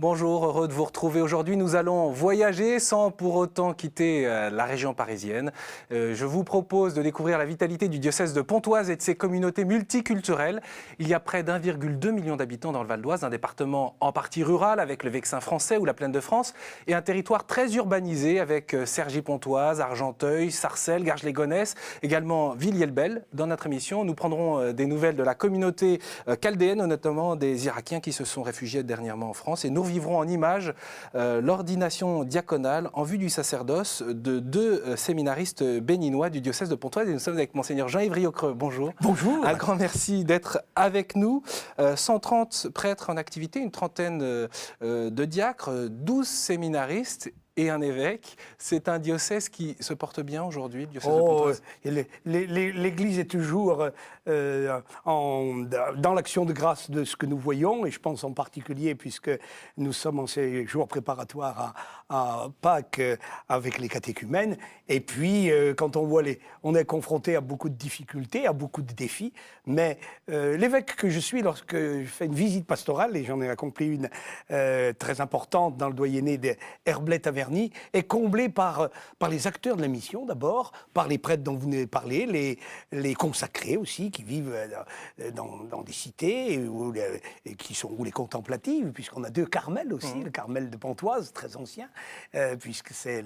Bonjour, heureux de vous retrouver aujourd'hui. Nous allons voyager sans pour autant quitter la région parisienne. Je vous propose de découvrir la vitalité du diocèse de Pontoise et de ses communautés multiculturelles. Il y a près d'1,2 million d'habitants dans le Val d'Oise, un département en partie rural avec le Vexin français ou la Plaine de France et un territoire très urbanisé avec Cergy-Pontoise, Argenteuil, Sarcelles, Garges-les-Gonesse, également Villiers-le-Bel. Dans notre émission, nous prendrons des nouvelles de la communauté chaldéenne, notamment des Irakiens qui se sont réfugiés dernièrement en France. Et nous vivrons en images l'ordination diaconale en vue du sacerdoce de deux séminaristes béninois du diocèse de Pontoise. Et nous sommes avec Monseigneur Jean-Yves Riocreux. Bonjour. Bonjour. Un grand merci d'être avec nous. 130 prêtres en activité, une trentaine de diacres, 12 séminaristes et un évêque. C'est un diocèse qui se porte bien aujourd'hui, le diocèse de Pontoise. L'Église est toujours dans l'action de grâce de ce que nous voyons, et je pense en particulier, puisque nous sommes en ces jours préparatoires à Pâques avec les catéchumènes, et puis quand on voit on est confronté à beaucoup de difficultés, à beaucoup de défis, mais l'évêque que je suis, lorsque je fais une visite pastorale, et j'en ai accompli une très importante dans le doyenné d'Herblay-Taverny, est comblé par les acteurs de la mission d'abord, par les prêtres dont vous venez de parler, les consacrés aussi, qui vivent dans des cités, où les contemplatives, puisqu'on a deux Carmels aussi, le Carmel de Pontoise, très ancien, puisque c'est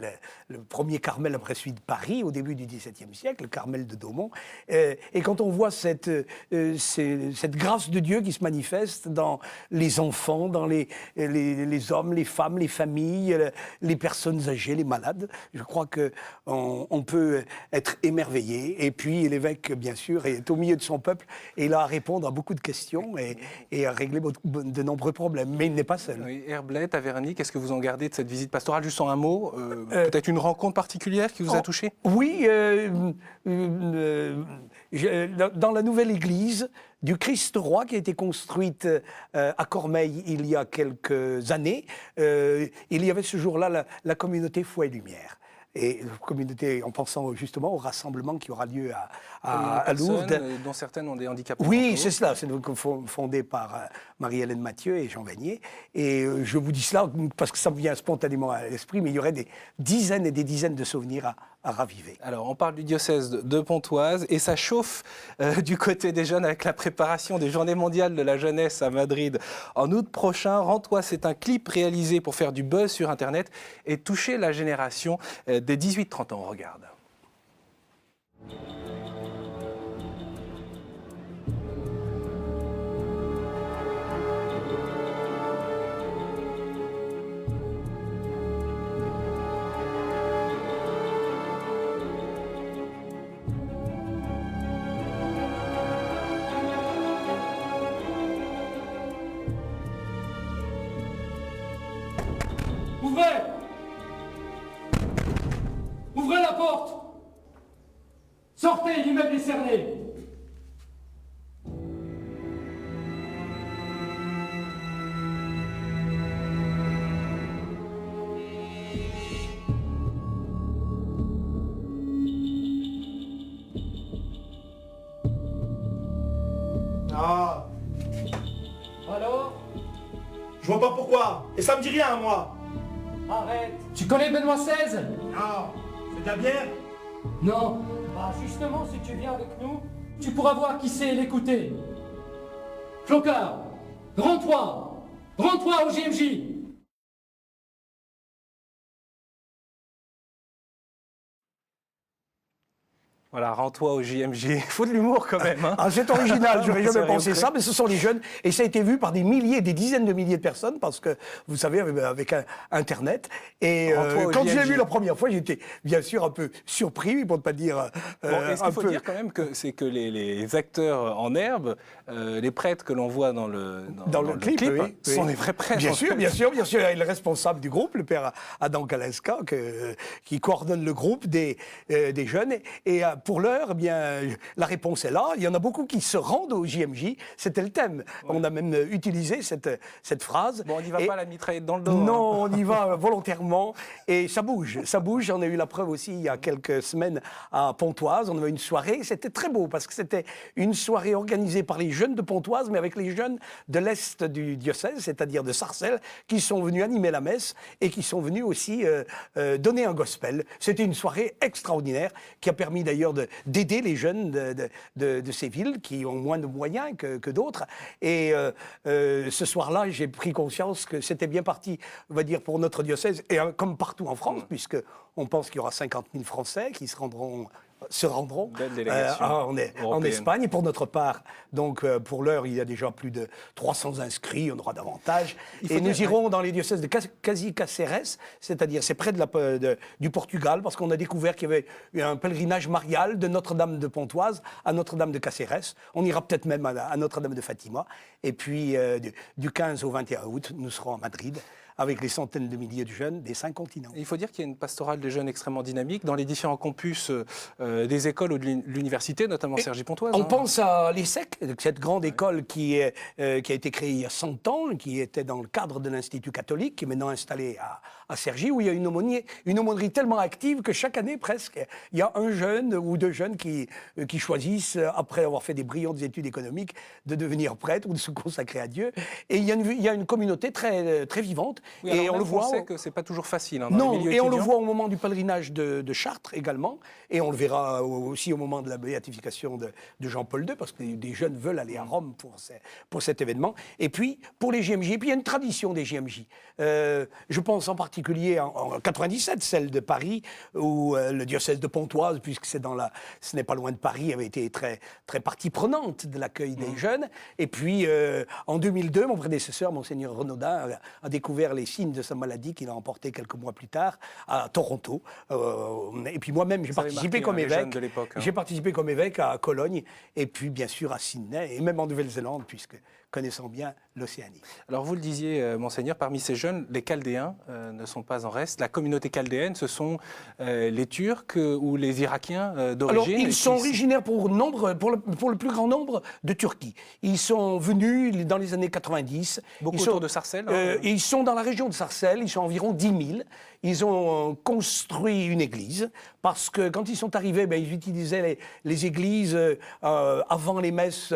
le premier Carmel après celui de Paris, au début du XVIIe siècle, le Carmel de Daumont. Et quand on voit cette grâce de Dieu qui se manifeste dans les enfants, dans les hommes, les femmes, les familles, les personnes âgées, les malades, je crois qu'on peut être émerveillé. Et puis l'évêque, bien sûr, est au milieu de son peuple et il a à répondre à beaucoup de questions et à régler de nombreux problèmes. Mais il n'est pas seul. Oui, Herblay, Taverny, qu'est-ce que vous en gardez de cette visite pastorale? Juste en un mot, peut-être une rencontre particulière qui vous a touché? Oui, dans la nouvelle église du Christ roi qui a été construite à Cormeilles il y a quelques années, il y avait ce jour-là la communauté Foi et Lumière. Et communauté, en pensant justement au rassemblement qui aura lieu à Lourdes. Dont certaines ont des handicaps. Oui, c'est cela. C'est donc fondé par Marie-Hélène Mathieu et Jean Vanier. Et je vous dis cela parce que ça me vient spontanément à l'esprit, mais il y aurait des dizaines et des dizaines de souvenirs à raviver. Alors, on parle du diocèse de Pontoise et ça chauffe du côté des jeunes avec la préparation des Journées mondiales de la jeunesse à Madrid en août prochain. Rends-toi, c'est un clip réalisé pour faire du buzz sur Internet et toucher la génération des 18-30 ans. On regarde. Ouvrez! Ouvrez la porte! Sortez, l'immeuble est cerné! Ah, Alors? je vois pas pourquoi. Et ça me dit rien à moi. Arrête! Tu connais Benoît XVI? Non, c'est de la bière. Non. Bah justement, si tu viens avec nous, tu pourras voir qui c'est et l'écouter. Flocard, rends-toi! Rends-toi au JMJ! Voilà, rends-toi au JMJ. Il faut de l'humour quand même. Hein. Ah, c'est original, j'aurais jamais C'est pensé vrai. ça, mais ce sont les jeunes, et ça a été vu par des milliers, des dizaines de milliers de personnes, parce que, vous savez, avec Internet, et quand je l'ai vu la première fois, j'étais bien sûr un peu surpris, pour ne pas dire Bon, est-ce un qu'il faut peu... dire quand même que c'est que les acteurs en herbe, les prêtres que l'on voit dans le clip, oui, sont oui. les vrais prêtres. Bien en sûr, fait. bien sûr, bien sûr. Il y a le responsable du groupe, le père Adam Kalenska, qui coordonne le groupe des jeunes. Et pour l'heure, eh bien, la réponse est là. Il y en a beaucoup qui se rendent au JMJ. C'était le thème. Ouais. On a même utilisé cette phrase. Bon, on n'y va pas la mitraillette dans le dos. Non, on y va volontairement. Et ça bouge. Ça bouge. J'en ai eu la preuve aussi il y a quelques semaines à Pontoise. On avait une soirée. C'était très beau parce que c'était une soirée organisée par les jeunes de Pontoise, mais avec les jeunes de l'Est du diocèse, c'est-à-dire de Sarcelles, qui sont venus animer la messe et qui sont venus aussi donner un gospel. C'était une soirée extraordinaire qui a permis d'ailleurs d'aider les jeunes de ces villes qui ont moins de moyens que d'autres. Et ce soir-là, j'ai pris conscience que c'était bien parti, on va dire, pour notre diocèse, et comme partout en France, puisqu'on pense qu'il y aura 50 000 Français qui se rendront en Espagne. Et pour notre part, donc pour l'heure, il y a déjà plus de 300 inscrits, on aura davantage. Et nous irons dans les diocèses de Cazy-Caceres, c'est-à-dire c'est près du Portugal, parce qu'on a découvert qu'il y avait un pèlerinage marial de Notre-Dame de Pontoise à Notre-Dame de Caceres. On ira peut-être même à Notre-Dame de Fatima. Et puis du 15 au 21 août, nous serons à Madrid, avec les centaines de milliers de jeunes des 5 continents. Il faut dire qu'il y a une pastorale des jeunes extrêmement dynamique dans les différents campus des écoles ou de l'université, notamment Cergy-Pontoise. On pense à l'ESSEC, cette grande école qui a été créée il y a 100 ans, qui était dans le cadre de l'Institut catholique, qui est maintenant installée à Cergy, où il y a une aumônerie tellement active que chaque année, presque, il y a un jeune ou deux jeunes qui choisissent, après avoir fait des brillantes études économiques, de devenir prêtre ou de se consacrer à Dieu. Et il y a une communauté très, très vivante. Oui, et on le voit. On sait que c'est pas toujours facile. Hein, non, et on le voit au moment du pèlerinage de Chartres également, et on le verra aussi au moment de la béatification de Jean-Paul II, parce que des jeunes veulent aller à Rome pour cet événement. Et puis pour les JMJ, et puis il y a une tradition des JMJ. Je pense en particulier en 97, celle de Paris, où le diocèse de Pontoise, puisque ce n'est pas loin de Paris, avait été très très partie prenante de l'accueil des jeunes. Et puis en 2002, mon prédécesseur, monseigneur Renaudin, a découvert les signes de sa maladie qu'il a emporté quelques mois plus tard à Toronto. Et puis moi-même, j'ai participé comme évêque. J'ai participé comme évêque à Cologne et puis bien sûr à Sydney et même en Nouvelle-Zélande, puisque connaissant bien l'Océanie. Alors vous le disiez, monseigneur, parmi ces jeunes, les Chaldéens ne sont pas en reste. La communauté chaldéenne, ce sont les Turcs ou les Irakiens d'origine. Alors ils sont originaires pour le plus grand nombre de Turquie. Ils sont venus dans les années 90. Beaucoup autour de Sarcelles. Ils sont dans la région de Sarcelles, ils sont environ 10 000. Ils ont construit une église parce que quand ils sont arrivés, ils utilisaient les églises avant les messes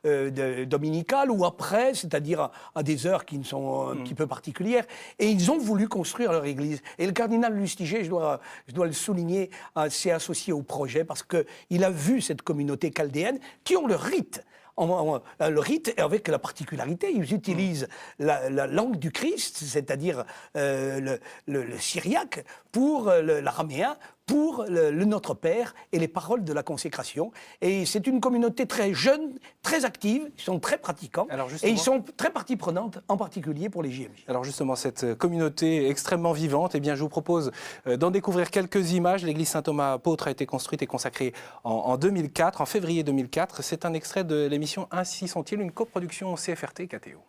dominicales ou après, c'est-à-dire à des heures qui sont un petit peu particulières. Et ils ont voulu construire leur église. Et le cardinal Lustiger, je dois le souligner, s'est associé au projet parce qu'il a vu cette communauté chaldéenne qui ont leur rite. Le rite, avec la particularité, ils utilisent la langue du Christ, c'est-à-dire le syriaque, pour l'araméen, pour le Notre Père et les paroles de la consécration. Et c'est une communauté très jeune, très active, ils sont très pratiquants, et ils sont très partie prenante, en particulier pour les JMJ. Alors justement, cette communauté extrêmement vivante, eh bien, je vous propose d'en découvrir quelques images. L'église Saint-Thomas-Apôtre a été construite et consacrée en 2004, en février 2004. C'est un extrait de l'émission Ainsi sont-ils, une coproduction CFRT KTO.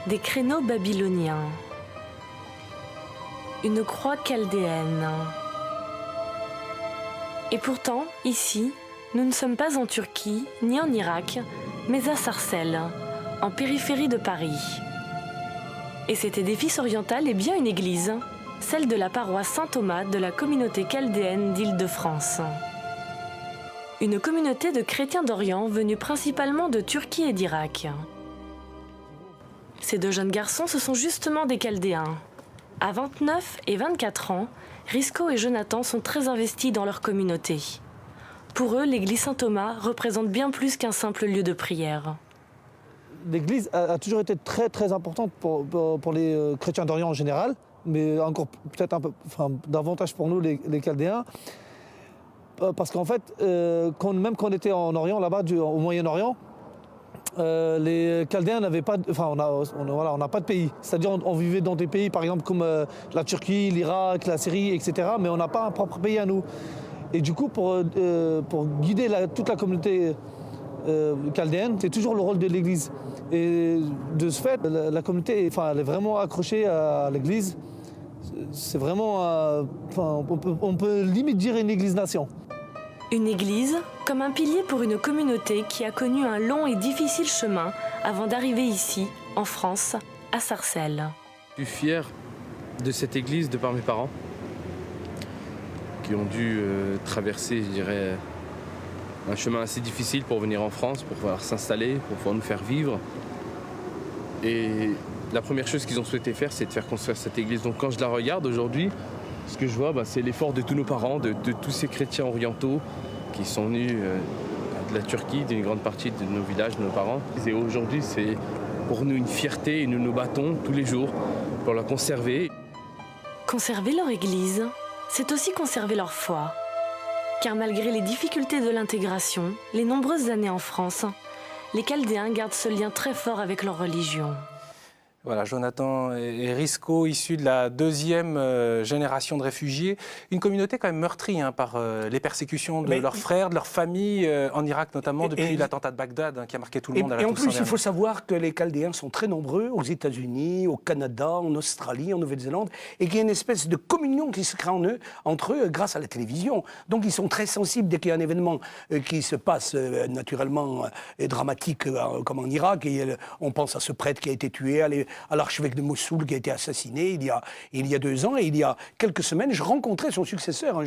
Des créneaux babyloniens, une croix chaldéenne. Et pourtant, ici, nous ne sommes pas en Turquie, ni en Irak, mais à Sarcelles, en périphérie de Paris. Et cet édifice oriental est bien une église, celle de la paroisse Saint-Thomas de la communauté chaldéenne d'Île-de-France. Une communauté de chrétiens d'Orient venus principalement de Turquie et d'Irak. Ces deux jeunes garçons, ce sont justement des Chaldéens. À 29 et 24 ans, Risco et Jonathan sont très investis dans leur communauté. Pour eux, l'église Saint-Thomas représente bien plus qu'un simple lieu de prière. L'église a toujours été très très importante pour les chrétiens d'Orient en général, mais encore peut-être un peu, davantage pour nous les Chaldéens. Parce qu'en fait, même quand on était en Orient, là-bas, au Moyen-Orient, les Chaldéens n'avaient pas, on n'a pas de pays. C'est-à-dire on vivait dans des pays, par exemple, comme la Turquie, l'Irak, la Syrie, etc. Mais on n'a pas un propre pays à nous. Et du coup, pour guider toute la communauté chaldéenne, c'est toujours le rôle de l'Église. Et de ce fait, la communauté, elle est vraiment accrochée à l'Église. C'est vraiment, on peut limite dire une Église-nation. Une église comme un pilier pour une communauté qui a connu un long et difficile chemin avant d'arriver ici, en France, à Sarcelles. Je suis fier de cette église de par mes parents qui ont dû traverser, je dirais, un chemin assez difficile pour venir en France, pour pouvoir s'installer, pour pouvoir nous faire vivre. Et la première chose qu'ils ont souhaité faire, c'est de faire construire cette église. Donc quand je la regarde aujourd'hui, ce que je vois, c'est l'effort de tous nos parents, de tous ces chrétiens orientaux qui sont venus de la Turquie, d'une grande partie de nos villages, de nos parents. Et aujourd'hui, c'est pour nous une fierté et nous nous battons tous les jours pour la conserver. Conserver leur église, c'est aussi conserver leur foi. Car malgré les difficultés de l'intégration, les nombreuses années en France, les Chaldéens gardent ce lien très fort avec leur religion. Voilà, Jonathan et Risco, issus de la deuxième génération de réfugiés. Une communauté quand même meurtrie par les persécutions de leurs frères, de leurs familles, en Irak notamment, depuis l'attentat de Bagdad qui a marqué tout le monde à la Toussaint. Et en plus, il faut savoir que les Chaldéens sont très nombreux aux États-Unis, au Canada, en Australie, en Nouvelle-Zélande, et qu'il y a une espèce de communion qui se crée entre eux grâce à la télévision. Donc ils sont très sensibles dès qu'il y a un événement qui se passe naturellement dramatique comme en Irak. Et on pense à ce prêtre qui a été tué, à l'archevêque de Mossoul qui a été assassiné il y a 2 ans. Et il y a quelques semaines, je rencontrais son successeur, un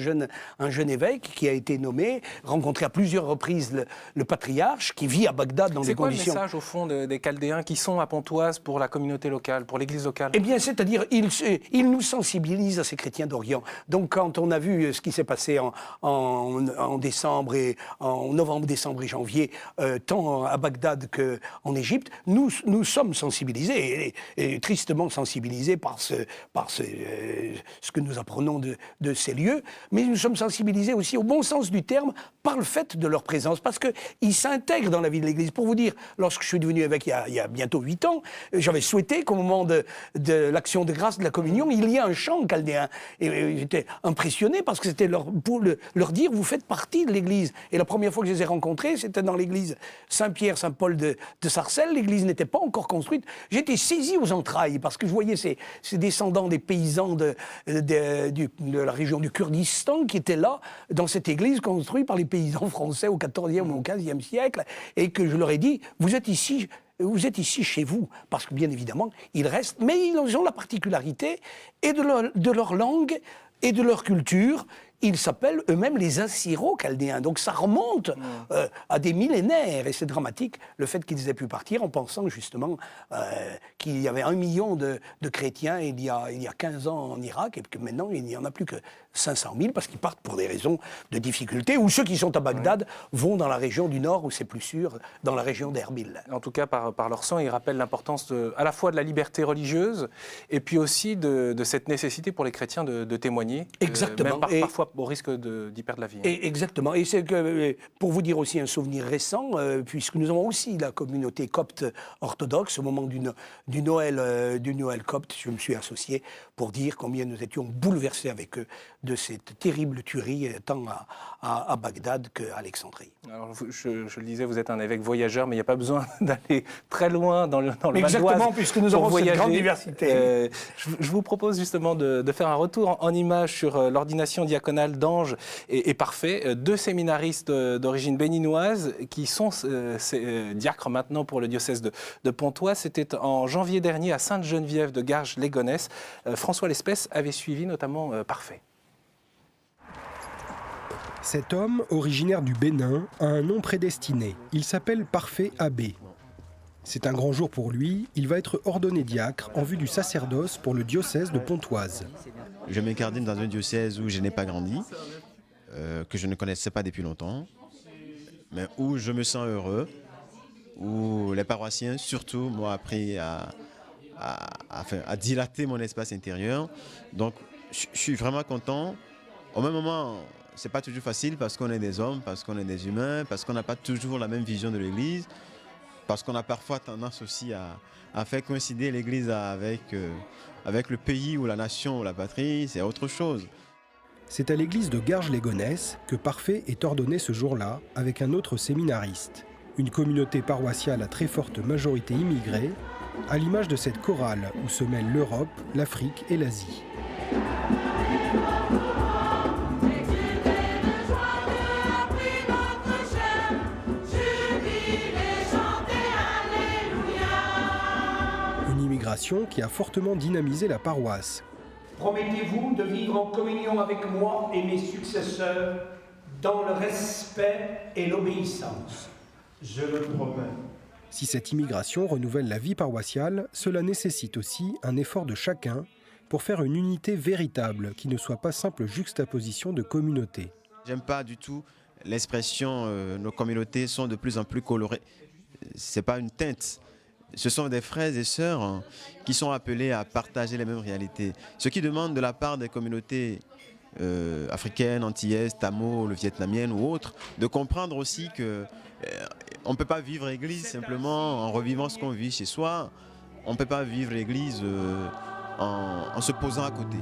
jeune évêque qui a été nommé, rencontré à plusieurs reprises le patriarche qui vit à Bagdad dans des conditions... C'est quoi le message au fond des Chaldéens qui sont à Pontoise pour la communauté locale, pour l'église locale? Eh bien, c'est-à-dire, ils nous sensibilisent à ces chrétiens d'Orient. Donc, quand on a vu ce qui s'est passé en décembre et en novembre, décembre et janvier, tant à Bagdad qu'en Égypte, nous sommes sensibilisés. Et tristement sensibilisés par ce que nous apprenons de ces lieux, mais nous sommes sensibilisés aussi au bon sens du terme par le fait de leur présence, parce qu'ils s'intègrent dans la vie de l'Église. Pour vous dire, lorsque je suis devenu évêque il y a bientôt 8 ans, j'avais souhaité qu'au moment de l'action de grâce de la communion, il y ait un chant chaldéen. Et j'étais impressionné parce que c'était pour leur dire, vous faites partie de l'Église. Et la première fois que je les ai rencontrés, c'était dans l'église Saint-Pierre, Saint-Paul de Sarcelles. L'Église n'était pas encore construite. J'étais saisi aux entrailles parce que je voyais ces descendants des paysans de la région du Kurdistan qui étaient là dans cette église construite par les paysans français au XIVe ou au XVe siècle, et que je leur ai dit, vous êtes ici chez vous, parce que bien évidemment ils restent, mais ils ont la particularité et de leur langue et de leur culture. Ils s'appellent eux-mêmes les Assyro-Chaldéens. Donc ça remonte à des millénaires. Et c'est dramatique le fait qu'ils aient pu partir en pensant justement qu'il y avait 1 million de chrétiens il y a 15 ans en Irak, et que maintenant il n'y en a plus que 500 000 parce qu'ils partent pour des raisons de difficulté. Ou ceux qui sont à Bagdad vont dans la région du nord où c'est plus sûr, dans la région d'Erbil. En tout cas, par leur sang, ils rappellent l'importance à la fois de la liberté religieuse et puis aussi de cette nécessité pour les chrétiens de témoigner. Exactement. Même parfois au risque d'y perdre la vie. Exactement. Et c'est que, pour vous dire aussi un souvenir récent, puisque nous avons aussi la communauté copte orthodoxe, au moment du Noël copte, je me suis associé pour dire combien nous étions bouleversés avec eux de cette terrible tuerie, tant à Bagdad qu'à Alexandrie. Alors, je le disais, vous êtes un évêque voyageur, mais il n'y a pas besoin d'aller très loin dans le Val d'Oise. Exactement, puisque nous avons cette grande diversité. Je vous propose justement de faire un retour en images sur l'ordination diaconale d'Ange et Parfait, 2 séminaristes d'origine béninoise qui sont diacres maintenant pour le diocèse de Pontoise. C'était en janvier dernier à Sainte-Geneviève de Garges-les-Gonesse. François Lespèce avait suivi notamment Parfait. Cet homme, originaire du Bénin, a un nom prédestiné. Il s'appelle Parfait Abbé. C'est un grand jour pour lui. Il va être ordonné diacre en vue du sacerdoce pour le diocèse de Pontoise. Je m'incarne dans un diocèse où je n'ai pas grandi, que je ne connaissais pas depuis longtemps, mais où je me sens heureux, où les paroissiens surtout m'ont appris à dilater mon espace intérieur. Donc je suis vraiment content. Au même moment, c'est pas toujours facile parce qu'on est des hommes, parce qu'on est des humains, parce qu'on n'a pas toujours la même vision de l'Église, parce qu'on a parfois tendance aussi à faire coïncider l'Église avec le pays ou la nation ou la patrie, c'est autre chose. C'est à l'église de Garges-les-Gonesse que Parfait est ordonné ce jour-là avec un autre séminariste. Une communauté paroissiale à très forte majorité immigrée, à l'image de cette chorale où se mêlent l'Europe, l'Afrique et l'Asie. immigration qui a fortement dynamisé la paroisse. Promettez-vous de vivre en communion avec moi et mes successeurs dans le respect et l'obéissance? Je le promets. Si cette immigration renouvelle la vie paroissiale, cela nécessite aussi un effort de chacun pour faire une unité véritable qui ne soit pas simple juxtaposition de communautés. J'aime pas du tout l'expression nos communautés sont de plus en plus colorées. C'est pas une teinte. Ce sont des frères et sœurs qui sont appelés à partager les mêmes réalités. Ce qui demande de la part des communautés africaines, antillaises, tamoules, vietnamiennes ou autres, de comprendre aussi que on ne peut pas vivre l'Église simplement en revivant ce qu'on vit chez soi. On ne peut pas vivre l'Église en se posant à côté.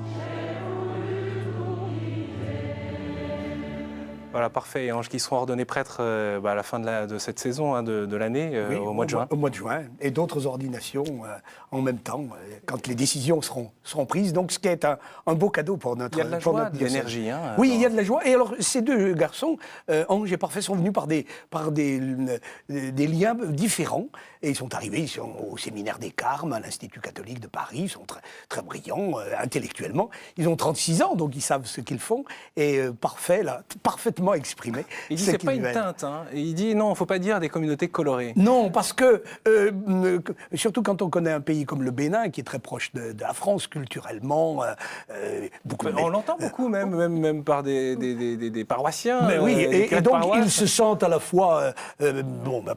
Voilà, parfait. Et Ange, qui seront ordonnés prêtres à la fin de cette saison, hein, de l'année, Oui, au mois de juin. Au mois de juin. Et d'autres ordinations en même temps, quand les décisions seront prises. Donc, ce qui est un beau cadeau pour notre Il y a de la pour joie, notre de diocèse. l'énergie. Hein, oui, il y a de la joie. Et alors, ces deux garçons, Ange et Parfait, sont venus par des liens différents. Et ils sont arrivés, ils sont au séminaire des Carmes, à l'Institut catholique de Paris. Ils sont très, très brillants intellectuellement. Ils ont 36 ans, donc ils savent ce qu'ils font. Et Parfait, là, parfaitement exprimé. Il dit c'est pas une teinte. Hein. Et il dit non, il ne faut pas dire des communautés colorées. Non, parce que, surtout quand on connaît un pays comme le Bénin, qui est très proche de la France culturellement, beaucoup. On l'entend beaucoup, même par des paroissiens. Mais oui, et donc paroisse. ils se sentent à la fois,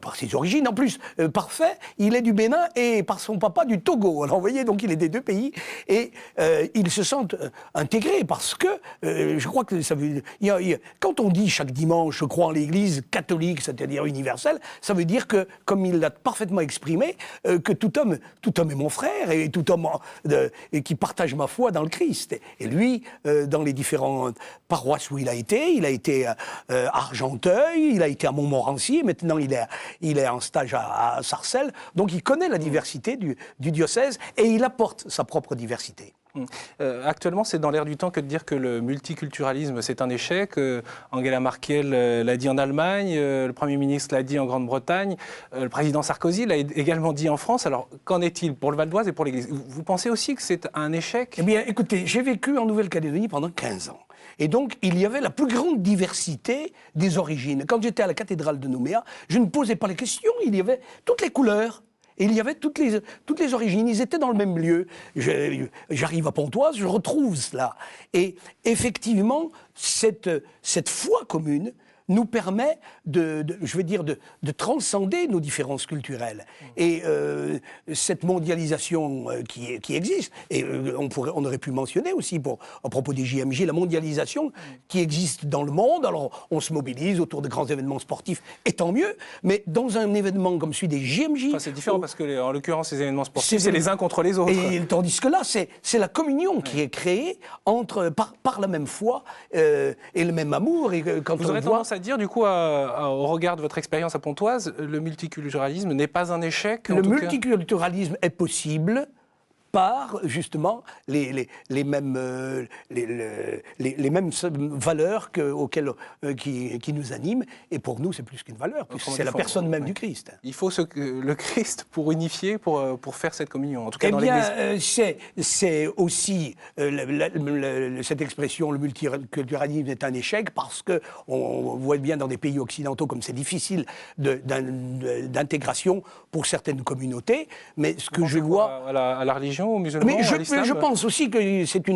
par ses origines, en plus, Parfait, il est du Bénin et par son papa du Togo. Alors vous voyez, donc il est des deux pays, et ils se sentent intégrés, parce que, je crois que ça veut dire, quand on dit chaque dimanche, je crois en l'Église catholique, c'est-à-dire universelle, ça veut dire que, comme il l'a parfaitement exprimé, que tout homme est mon frère, et tout homme et qui partage ma foi dans le Christ. Et lui, dans les différentes paroisses où il a été à Argenteuil, il a été à Montmorency, maintenant il est en stage à Sarcelles, donc il connaît la diversité du diocèse, et il apporte sa propre diversité. Actuellement, c'est dans l'air du temps que de dire que le multiculturalisme, c'est un échec. Angela Merkel l'a dit en Allemagne, le Premier ministre l'a dit en Grande-Bretagne, le président Sarkozy l'a également dit en France. Alors, qu'en est-il pour le Val d'Oise et pour l'Église? Vous pensez aussi que c'est un échec? Eh bien, écoutez, j'ai vécu en Nouvelle-Calédonie pendant 15 ans. Et donc, il y avait la plus grande diversité des origines. Quand j'étais à la cathédrale de Nouméa, je ne posais pas les questions, il y avait toutes les couleurs. Et il y avait toutes les origines, ils étaient dans le même lieu. J'arrive à Pontoise, je retrouve cela. Et effectivement, cette foi commune nous permet de transcender nos différences culturelles. Et cette mondialisation qui existe, et on aurait pu mentionner aussi à propos des JMJ, la mondialisation qui existe dans le monde. Alors on se mobilise autour de grands événements sportifs, et tant mieux, mais dans un événement comme celui des JMJ... Enfin, c'est différent parce que, en l'occurrence, ces événements sportifs, c'est les uns contre les autres. Et tandis que là, c'est la communion qui est créée par la même foi et le même amour. Et quand vous aurez tendance à dire, du coup, au regard de votre expérience à Pontoise, le multiculturalisme n'est pas un échec? Le multiculturalisme est possible par, justement, les mêmes valeurs qui nous animent. Et pour nous, c'est plus qu'une valeur, puisque c'est la personne même du Christ. Il faut le Christ pour unifier, pour faire cette communion, en tout cas dans l'Église. C'est aussi cette expression, le multiculturalisme est un échec, parce qu'on voit bien dans des pays occidentaux comme c'est difficile d'intégration pour certaines communautés. Mais ce que je vois... À la religion, aux musulmans, mais à l'islam? je pense aussi que c'est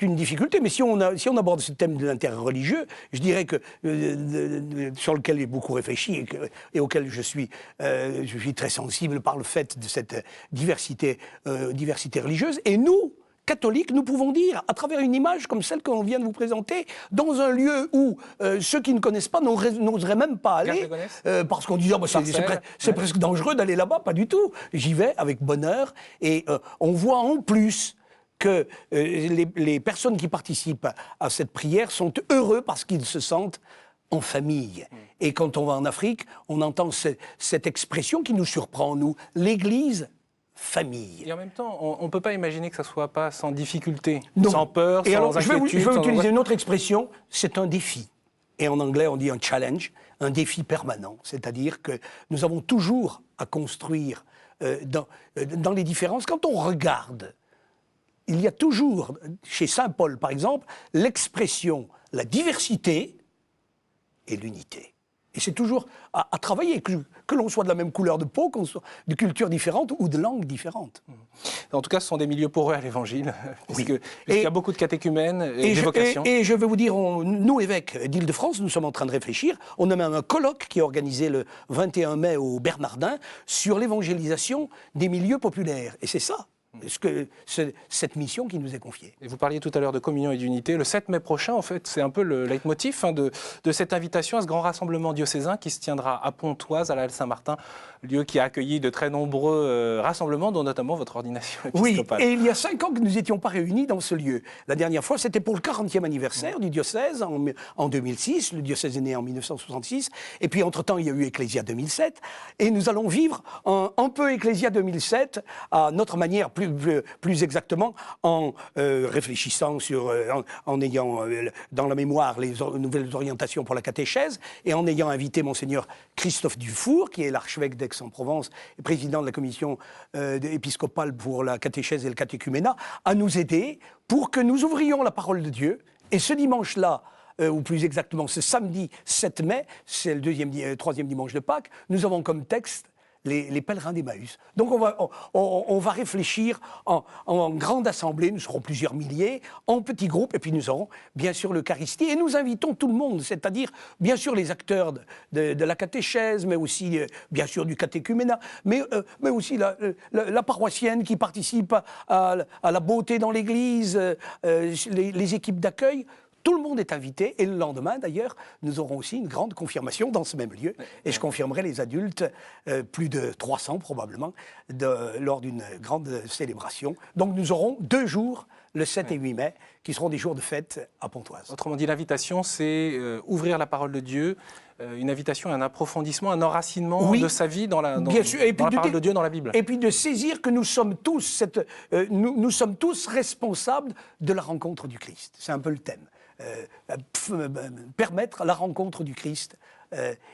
une difficulté. Mais si on aborde ce thème de l'interreligieux, je dirais que sur lequel j'ai beaucoup réfléchi et auquel je suis très sensible par le fait de cette diversité religieuse. Et nous, catholiques, nous pouvons dire, à travers une image comme celle qu'on vient de vous présenter, dans un lieu où ceux qui ne connaissent pas n'oseraient même pas aller, parce qu'on dit c'est presque dangereux d'aller là-bas, pas du tout. J'y vais avec bonheur, et on voit en plus que les personnes qui participent à cette prière sont heureux parce qu'ils se sentent en famille. Et quand on va en Afrique, on entend cette expression qui nous surprend, nous, l'Église famille. Et en même temps, on ne peut pas imaginer que ça ne soit pas sans difficulté, non. sans peur, et sans alors, inquiétude. Je vais utiliser une autre expression, c'est un défi. et en anglais on dit un challenge, un défi permanent. C'est-à-dire que nous avons toujours à construire dans les différences. Quand on regarde, il y a toujours, chez saint Paul par exemple, l'expression, la diversité et l'unité. Et c'est toujours à travailler, que l'on soit de la même couleur de peau, qu'on soit de cultures différentes ou de langues différentes. En tout cas, ce sont des milieux poreux à l'Évangile, Oui. puisqu'il y a beaucoup de catéchumènes et d'évocations. Et je vais vous dire, nous, évêques d'Île-de-France, nous sommes en train de réfléchir. On a même un colloque qui est organisé le 21 mai au Bernardin sur l'évangélisation des milieux populaires. Et c'est ça. Cette mission qui nous est confiée. Et vous parliez tout à l'heure de communion et d'unité. Le 7 mai prochain, en fait, c'est un peu le leitmotiv de cette invitation à ce grand rassemblement diocésain qui se tiendra à Pontoise, à la Halle Saint-Martin, lieu qui a accueilli de très nombreux rassemblements, dont notamment votre ordination épiscopale. Oui, et il y a 5 ans que nous n'étions pas réunis dans ce lieu. La dernière fois, c'était pour le 40e anniversaire du diocèse en 2006. Le diocèse est né en 1966. Et puis, entre-temps, il y a eu Ecclésia 2007. Et nous allons vivre un peu Ecclésia 2007 à notre manière, plus exactement, en réfléchissant en ayant dans la mémoire les nouvelles orientations pour la catéchèse et en ayant invité Monseigneur Christophe Dufour, qui est l'archevêque d'Aix-en-Provence et président de la commission épiscopale pour la catéchèse et le catéchuménat, à nous aider pour que nous ouvrions la parole de Dieu. Et ce dimanche-là, ou plus exactement ce samedi 7 mai, c'est le troisième dimanche de Pâques, nous avons comme texte les pèlerins d'Emmaüs. Donc on va réfléchir en grande assemblée, nous serons plusieurs milliers, en petits groupes, et puis nous aurons bien sûr l'Eucharistie, et nous invitons tout le monde, c'est-à-dire bien sûr les acteurs de la catéchèse, mais aussi bien sûr du catéchuménat, mais aussi la paroissienne qui participe à la beauté dans l'église, les équipes d'accueil. Tout le monde est invité et le lendemain, d'ailleurs, nous aurons aussi une grande confirmation dans ce même lieu. Et je confirmerai les adultes, plus de 300 probablement, lors d'une grande célébration. Donc nous aurons 2 jours, le 7 et 8 mai, qui seront des jours de fête à Pontoise. Autrement dit, l'invitation, c'est ouvrir la parole de Dieu, une invitation à un approfondissement, un enracinement de sa vie dans la parole de Dieu, dans la Bible. Et puis de saisir que nous sommes tous responsables de la rencontre du Christ. C'est un peu le thème. Permettre la rencontre du Christ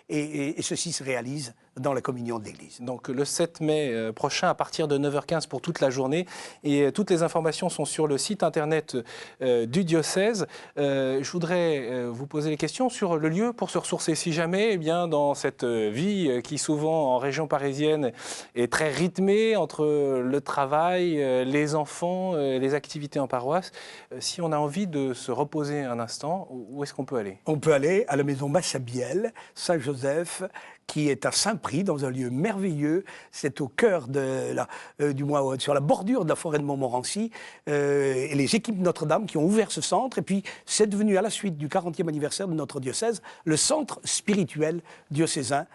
et ceci se réalise dans la communion de l'Église. Donc le 7 mai prochain à partir de 9h15 pour toute la journée et toutes les informations sont sur le site internet du diocèse. Je voudrais vous poser les questions sur le lieu pour se ressourcer si jamais dans cette vie qui souvent en région parisienne est très rythmée entre le travail, les enfants, les activités en paroisse. Si on a envie de se reposer un instant, où est-ce qu'on peut aller? On peut aller à la maison Massabielle, Saint-Joseph, qui est à Saint-Prix, dans un lieu merveilleux. C'est au cœur sur la bordure de la forêt de Montmorency. Et les équipes Notre-Dame qui ont ouvert ce centre. Et puis, c'est devenu, à la suite du 40e anniversaire de notre diocèse, le centre spirituel diocésain.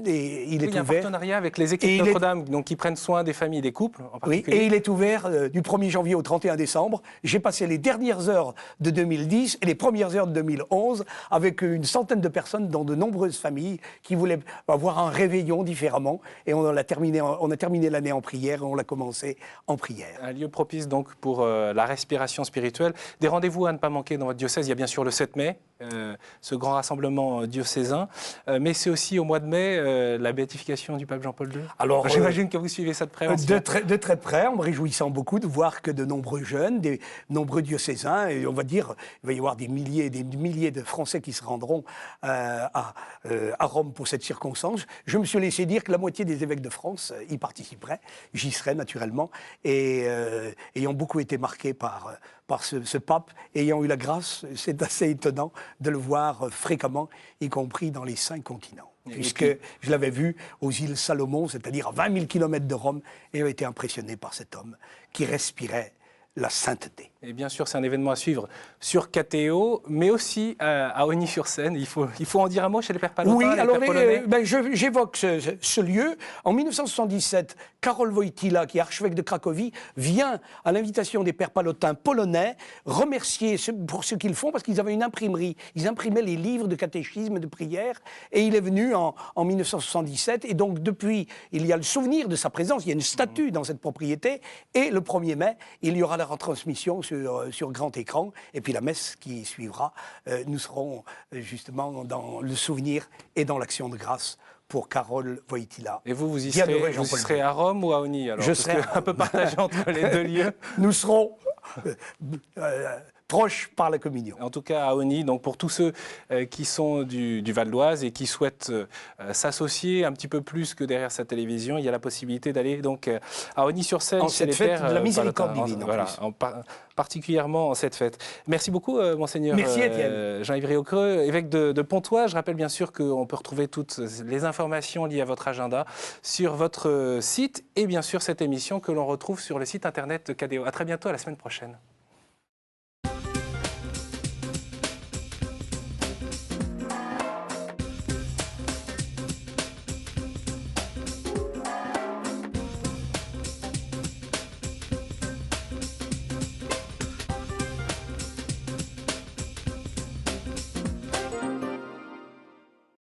Et il est y a ouvert. Un partenariat avec les équipes Notre-Dame qui prennent soin des familles et des couples en particulier. Oui, et il est ouvert du 1er janvier au 31 décembre. J'ai passé les dernières heures de 2010 et les premières heures de 2011 avec une centaine de personnes dans de nombreuses familles qui voulaient avoir un réveillon différemment. Et on a terminé l'année en prière et on l'a commencé en prière. Un lieu propice donc pour la respiration spirituelle. Des rendez-vous à ne pas manquer dans votre diocèse. Il y a bien sûr le 7 mai, ce grand rassemblement diocésain. Mais c'est aussi au mois de mai la béatification du pape Jean-Paul II. Alors, j'imagine que vous suivez ça de près. De très près, en me réjouissant beaucoup de voir que de nombreux jeunes, des nombreux diocésains, et on va dire, il va y avoir des milliers de Français qui se rendront à Rome pour cette circonstance. Je me suis laissé dire que la moitié des évêques de France y participeraient. J'y serais naturellement, et ayant beaucoup été marqué par ce pape, ayant eu la grâce, c'est assez étonnant de le voir fréquemment, y compris dans les 5 continents. Puisque je l'avais vu aux îles Salomon, c'est-à-dire à 20 000 km de Rome, et j'ai été impressionné par cet homme qui respirait la sainteté. Et bien sûr, c'est un événement à suivre sur KTO, mais aussi à Ogny-sur-Seine. Il faut en dire un mot chez les Pères Pallottins. Oui, alors j'évoque ce lieu. En 1977, Karol Wojtyła, qui est archevêque de Cracovie, vient à l'invitation des Pères Pallottins polonais remercier pour ce qu'ils font, parce qu'ils avaient une imprimerie. Ils imprimaient les livres de catéchisme, de prière, et il est venu en 1977. Et donc, depuis, il y a le souvenir de sa présence. Il y a une statue dans cette propriété. Et le 1er mai, il y aura la retransmission sur grand écran. Et puis la messe qui suivra, nous serons justement dans le souvenir et dans l'action de grâce pour Carole Wojtyła. Et vous y Bienheureux serez, Jean-Paul à Rome ou à Oni alors? Je serai un peu partagé entre les deux lieux. Nous serons proches par la communion. En tout cas à Oni, donc pour tous ceux qui sont du Val d'Oise et qui souhaitent s'associer un petit peu plus que derrière sa télévision, il y a la possibilité d'aller donc à Oni-sur-Seine En chez cette les fête pères de la miséricorde divine, en voilà, plus. Particulièrement en cette fête. Merci beaucoup monseigneur Merci, Étienne. Jean-Yves Riocreux, évêque de Pontoise. Je rappelle bien sûr qu'on peut retrouver toutes les informations liées à votre agenda sur votre site et bien sûr cette émission que l'on retrouve sur le site internet de KDO. À très bientôt, à la semaine prochaine.